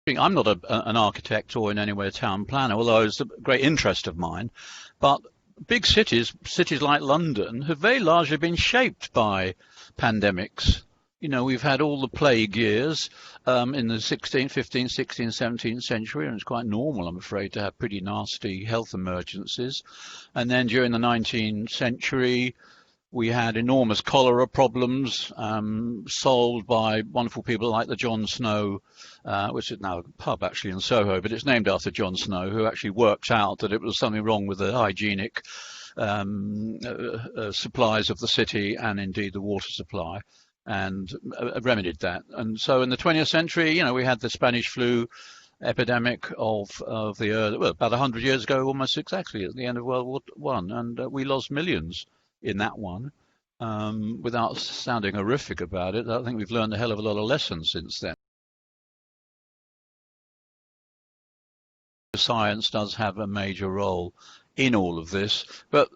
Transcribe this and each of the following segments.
I'm not an architect or in any way a town planner, although it's a great interest of mine. But big cities like London, have very largely been shaped by pandemics. We've had all the plague years in the 16th, 15th, 16th, 17th century, and it's quite normal, I'm afraid, to have pretty nasty health emergencies. And then during the 19th century, we had enormous cholera problems solved by wonderful people like the John Snow, which is now a pub actually in Soho, but it's named after John Snow, who actually worked out that it was something wrong with the hygienic supplies of the city and indeed the water supply, and remedied that. And so in the 20th century, we had the Spanish flu epidemic of the early, well, about 100 years ago, almost exactly at the end of World War One, and we lost millions in that one. Without sounding horrific about it, I think we've learned a hell of a lot of lessons since then. Science does have a major role in all of this. But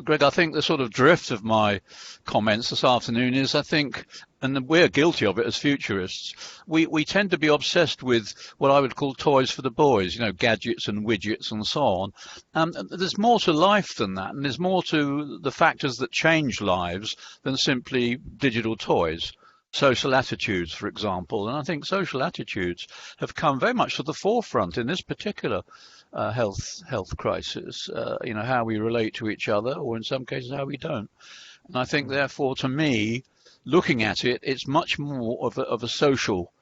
Greg, I think the sort of drift of my comments this afternoon is, I think, and we're guilty of it as futurists, we tend to be obsessed with what I would call toys for the boys, gadgets and widgets and so on. There's more to life than that, and there's more to the factors that change lives than simply digital toys. Social attitudes, for example, and I think social attitudes have come very much to the forefront in this particular health crisis. How we relate to each other, or in some cases how we don't. And I think, therefore, to me, looking at it, it's much more of a social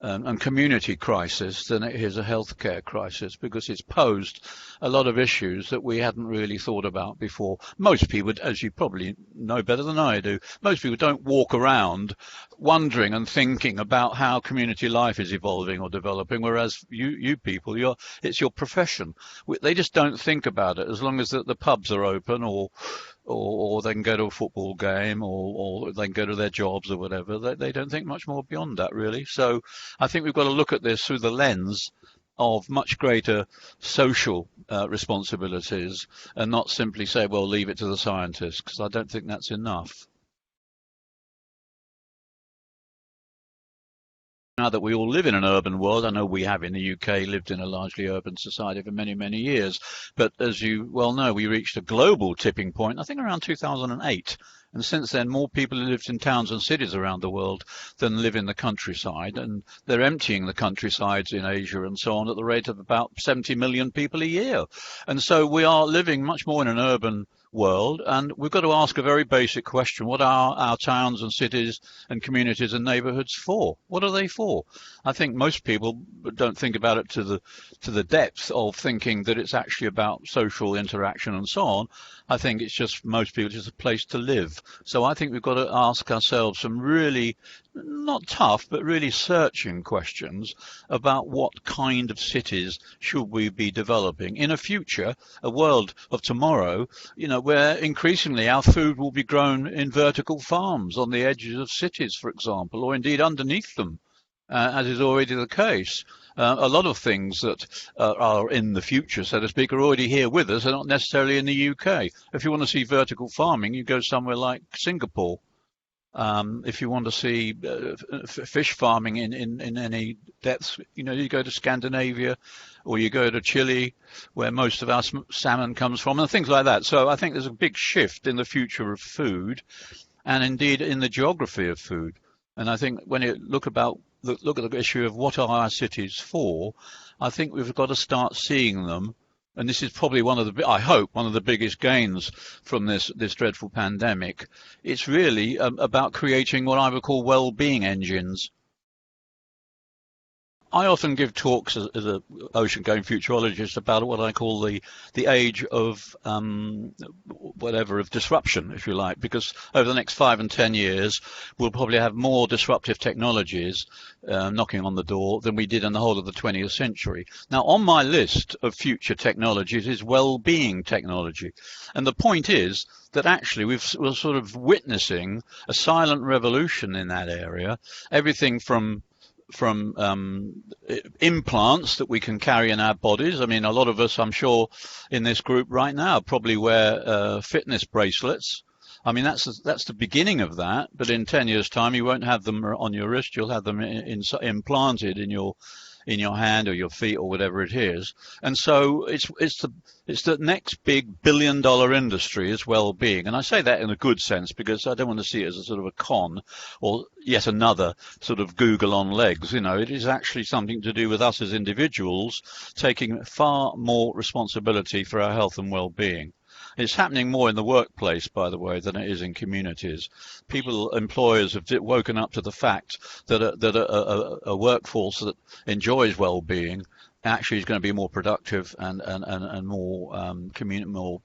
and community crisis than it is a healthcare crisis, because it's posed a lot of issues that we hadn't really thought about before. Most people, as you probably know better than I do, most people don't walk around wondering and thinking about how community life is evolving or developing, whereas you people, it's your profession. They just don't think about it as long as the pubs are open, or they can go to a football game, or they can go to their jobs or whatever. They don't think much more beyond that, really. So I think we've got to look at this through the lens of much greater social responsibilities, and not simply say, well, leave it to the scientists, because I don't think that's enough. Now that we all live in an urban world, I know we have in the UK lived in a largely urban society for many, many years, but as you well know, we reached a global tipping point, I think around 2008. And since then, more people have lived in towns and cities around the world than live in the countryside. And they're emptying the countrysides in Asia and so on at the rate of about 70 million people a year. And so we are living much more in an urban world, and we've got to ask a very basic question: what are our towns and cities and communities and neighbourhoods for? What are they for? I think most people don't think about it to the depth of thinking that it's actually about social interaction and so on. I think it's just, most people, just a place to live. So I think we've got to ask ourselves some really, not tough, but really searching questions about what kind of cities should we be developing in a future, a world of tomorrow, where increasingly our food will be grown in vertical farms on the edges of cities, for example, or indeed underneath them, as is already the case. A lot of things that are in the future, so to speak, are already here with us, and not necessarily in the UK. If you want to see vertical farming, you go somewhere like Singapore. If you want to see fish farming in any depths, you go to Scandinavia, or you go to Chile, where most of our salmon comes from, and things like that. So I think there's a big shift in the future of food, and indeed in the geography of food. And I think when you look at the issue of what are our cities for, I think we've got to start seeing them. And this is probably I hope, one of the biggest gains from this dreadful pandemic. It's really about creating what I would call well-being engines. I often give talks as an ocean-going futurologist about what I call the age of of disruption, if you like, because over the next 5 and 10 years, we'll probably have more disruptive technologies knocking on the door than we did in the whole of the 20th century. Now, on my list of future technologies is well-being technology. And the point is that actually we're sort of witnessing a silent revolution in that area. Everything from implants that we can carry in our bodies. I mean, a lot of us, I'm sure, in this group right now probably wear fitness bracelets I mean, that's the beginning of that. But in 10 years' time, you won't have them on your wrist. You'll have them implanted in your hand or your feet or whatever it is. And so it's the next big billion-dollar industry is well-being. And I say that in a good sense because I don't want to see it as a sort of a con or yet another sort of Google on legs. You know, it is actually something to do with us as individuals taking far more responsibility for our health and well-being. It's happening more in the workplace, by the way, than it is in communities. Employers have woken up to the fact that a workforce that enjoys well-being actually is going to be more productive and more communal,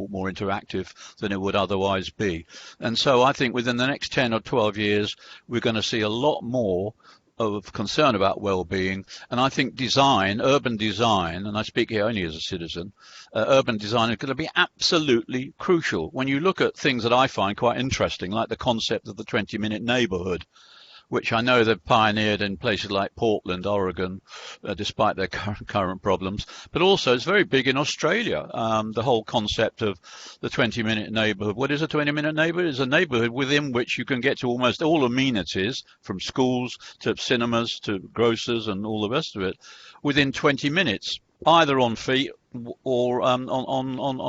more interactive than it would otherwise be. And so I think within the next 10 or 12 years, we're going to see a lot more of concern about well-being, and I think urban design, and I speak here only as a citizen, urban design is going to be absolutely crucial. When you look at things that I find quite interesting, like the concept of the 20-minute neighbourhood, which I know they've pioneered in places like Portland, Oregon, despite their current problems. But also it's very big in Australia, the whole concept of the 20-minute neighbourhood. What is a 20-minute neighbourhood? It's a neighbourhood within which you can get to almost all amenities, from schools to cinemas to grocers and all the rest of it, within 20 minutes, either on feet or on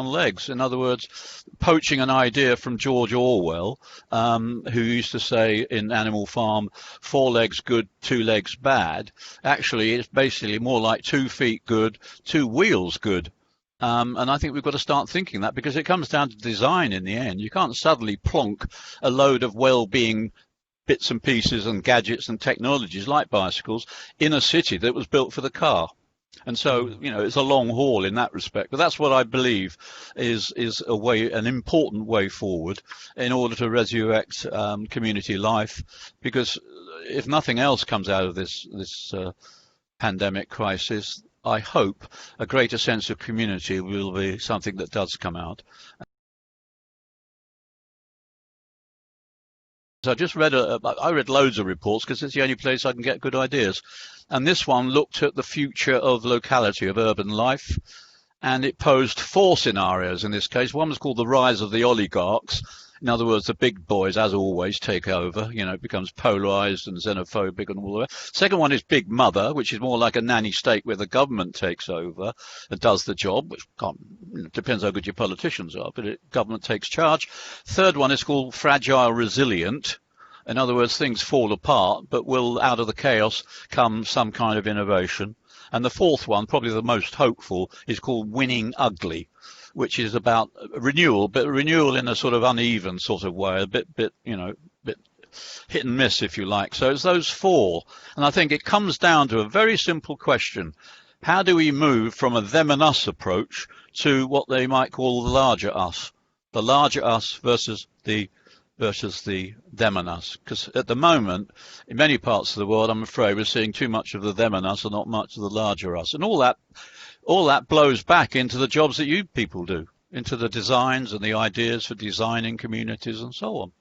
legs. In other words, poaching an idea from George Orwell, who used to say in Animal Farm, 4 legs good, 2 legs bad. Actually, it's basically more like 2 feet good, 2 wheels good. And I think we've got to start thinking that, because it comes down to design in the end. You can't suddenly plonk a load of well-being bits and pieces and gadgets and technologies like bicycles in a city that was built for the car. And so, you know, it's a long haul in that respect. But that's what I believe is an important way forward in order to resurrect community life. Because if nothing else comes out of this pandemic crisis, I hope a greater sense of community will be something that does come out. So I read loads of reports because it's the only place I can get good ideas. And this one looked at the future of locality, of urban life, and it posed 4 scenarios in this case. One was called the rise of the oligarchs. In other words, the big boys, as always, take over. You know, it becomes polarized and xenophobic and all that. Second one is Big Mother, which is more like a nanny state where the government takes over and does the job, which depends how good your politicians are, but government takes charge. Third one is called Fragile Resilient. In other words, things fall apart, but will out of the chaos come some kind of innovation. And the fourth one, probably the most hopeful, is called Winning Ugly, which is about renewal, but renewal in a sort of uneven sort of way, a bit hit and miss, if you like. So it's those 4. And I think it comes down to a very simple question. How do we move from a them and us approach to what they might call the larger us versus the them and us? Because at the moment, in many parts of the world, I'm afraid we're seeing too much of the them and us and not much of the larger us. And all that blows back into the jobs that you people do, into the designs and the ideas for designing communities and so on.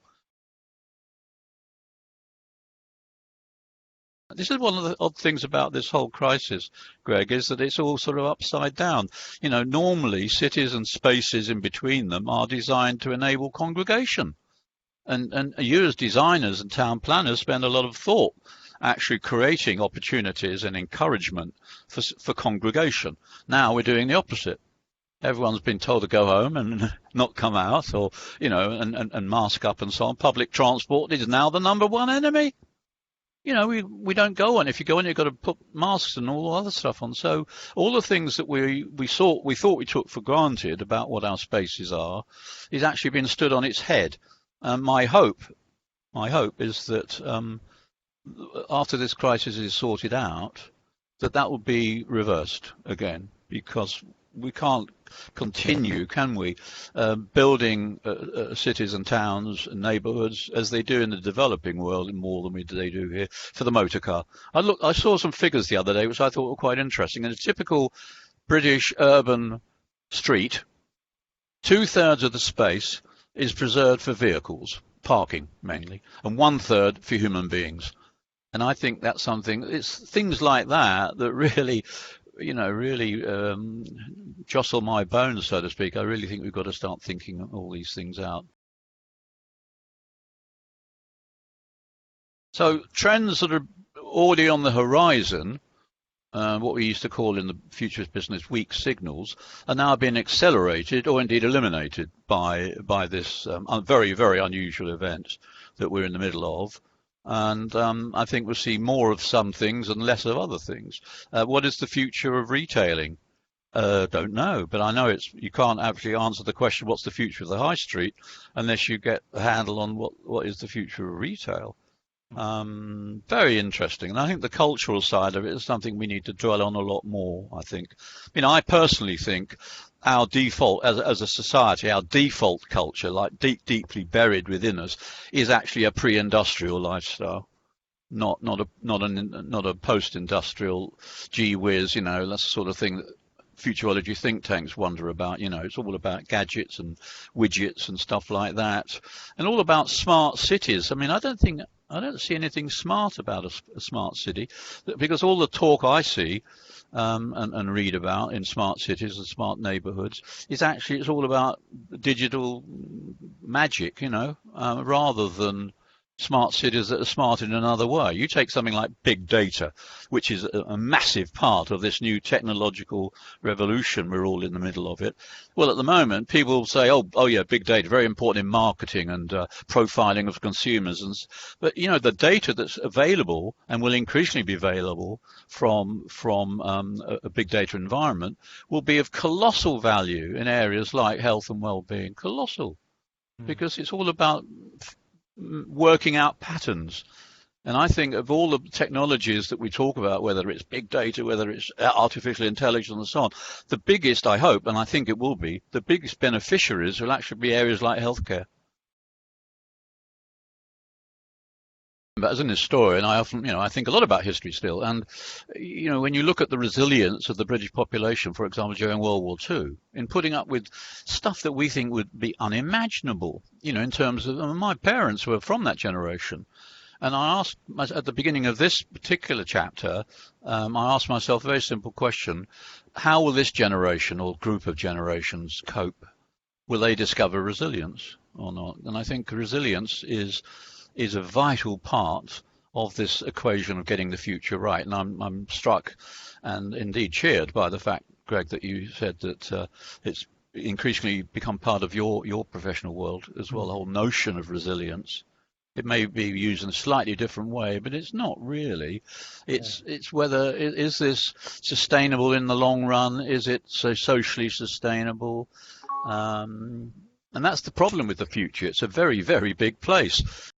This is one of the odd things about this whole crisis, Greg, is that it's all sort of upside down. You know, normally cities and spaces in between them are designed to enable congregation. And you as designers and town planners spend a lot of thought actually creating opportunities and encouragement for congregation. Now we're doing the opposite. Everyone's been told to go home and not come out, or, you know, and mask up and so on. Public transport is now the #1 enemy. You know, we don't go on. If you go on, you've got to put masks and all other stuff on. So all the things that we thought we took for granted about what our spaces are is actually being stood on its head. My hope is that after this crisis is sorted out, that will be reversed again, because we can't continue, can we, building cities and towns and neighbourhoods as they do in the developing world, more than they do here, for the motorcar. I saw some figures the other day which I thought were quite interesting. In a typical British urban street, 2/3 of the space is preserved for vehicles, parking mainly, and 1/3 for human beings. And I think that's something, it's things like that really, you know, really jostle my bones, so to speak. I really think we've got to start thinking all these things out. So trends that are already on the horizon, what we used to call in the futurist business weak signals, are now being accelerated or indeed eliminated by this very, very unusual event that we're in the middle of. And I think we'll see more of some things and less of other things. What is the future of retailing? Don't know, but I know you can't actually answer the question, what's the future of the high street, unless you get a handle on what is the future of retail. Very interesting. And I think the cultural side of it is something we need to dwell on a lot more, I think. I personally think our default, as a society, our default culture, like deeply buried within us, is actually a pre-industrial lifestyle. Not a post-industrial gee whiz, that's the sort of thing that futurology think tanks wonder about. It's all about gadgets and widgets and stuff like that, and all about smart cities. I don't see anything smart about a smart city, because all the talk I see and read about in smart cities and smart neighbourhoods is actually, it's all about digital magic, rather than smart cities that are smart in another way. You take something like big data, which is a massive part of this new technological revolution. We're all in the middle of it. Well, at the moment, people say, oh yeah, big data, very important in marketing and profiling of consumers. But the data that's available and will increasingly be available from a big data environment will be of colossal value in areas like health and well-being. Colossal, because it's all about working out patterns. And I think of all the technologies that we talk about, whether it's big data, whether it's artificial intelligence and so on, the biggest, I hope, and I think it will be, the biggest beneficiaries will actually be areas like healthcare. But as an historian, I often, I think a lot about history still. And, when you look at the resilience of the British population, for example, during World War II, in putting up with stuff that we think would be unimaginable, in terms of, my parents were from that generation. And I asked, at the beginning of this particular chapter, I asked myself a very simple question: how will this generation or group of generations cope? Will they discover resilience or not? And I think resilience is a vital part of this equation of getting the future right. And I'm struck and indeed cheered by the fact, Greg, that you said that it's increasingly become part of your professional world as well, the whole notion of resilience. It may be used in a slightly different way, but it's not really. It's whether, is this sustainable in the long run? Is it so socially sustainable? And that's the problem with the future. It's a very, very big place.